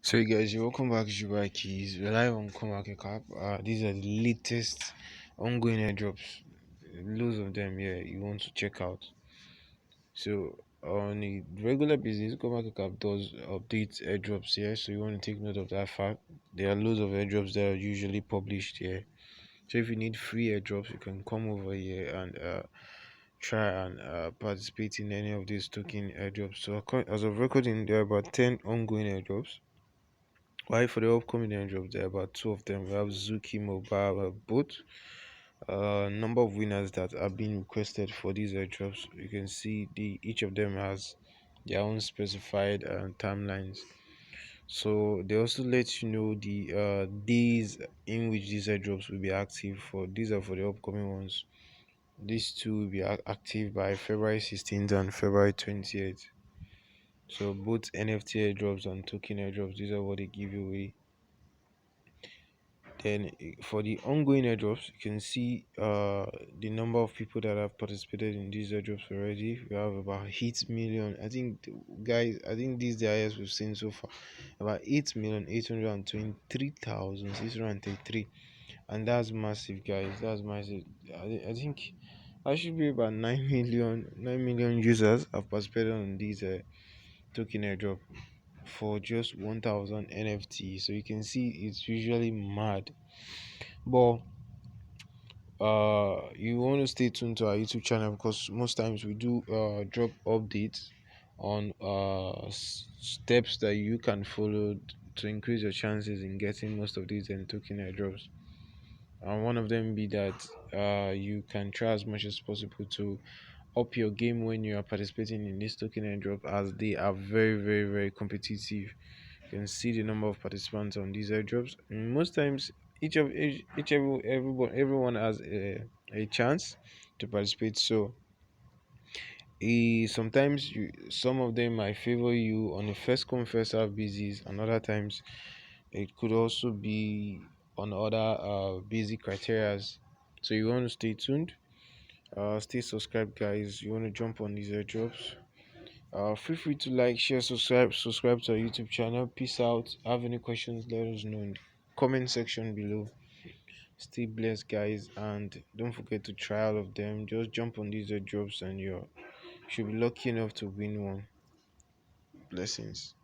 So you guys, you're welcome back to Dubai Keys. We're live on CoinMarketCap. These are the latest ongoing airdrops. Loads of them here you want to check out. So on a regular basis, CoinMarketCap does update airdrops here. So you want to take note of that fact. There are loads of airdrops that are usually published here. So if you need free airdrops, you can come over here and try and participate in any of these token airdrops. So as of recording, there are about 10 ongoing airdrops. Why for the upcoming airdrops, there are about two of them. We have Zuki Mobile both. Number of winners that are being requested for these airdrops. You can see each of them has their own specified timelines. So they also let you know the days in which these airdrops will be active. For these are for the upcoming ones. These two will be active by February 16th and February 28th. So both NFT airdrops and token airdrops, these are what they give you away. Then for the ongoing airdrops, you can see the number of people that have participated in these airdrops already. We have about 8 million. I think, guys, I think these the highest we've seen so far. About 8,823,633, and that's massive, guys. That's massive. I think I should be about 9 million users have participated on these token airdrop for just 1,000 NFT. So you can see it's usually mad. But you want to stay tuned to our YouTube channel because most times we do drop updates on steps that you can follow to increase your chances in getting most of these token airdrops. And one of them be that you can try as much as possible to up your game when you are participating in this token airdrop, as they are very, very, very competitive. You can see the number of participants on these airdrops. And most times, everyone has a chance to participate. So sometimes some of them might favor you on a first come first serve basis, and other times it could also be on other basic criterias. So you want to stay tuned. Stay subscribed, guys. You want to jump on these airdrops. Feel free to like, share, subscribe to our YouTube channel. Peace out. Have any questions, let us know in the comment section below. Stay blessed, guys, and don't forget to try all of them. Just jump on these airdrops and you should be lucky enough to win one. Blessings.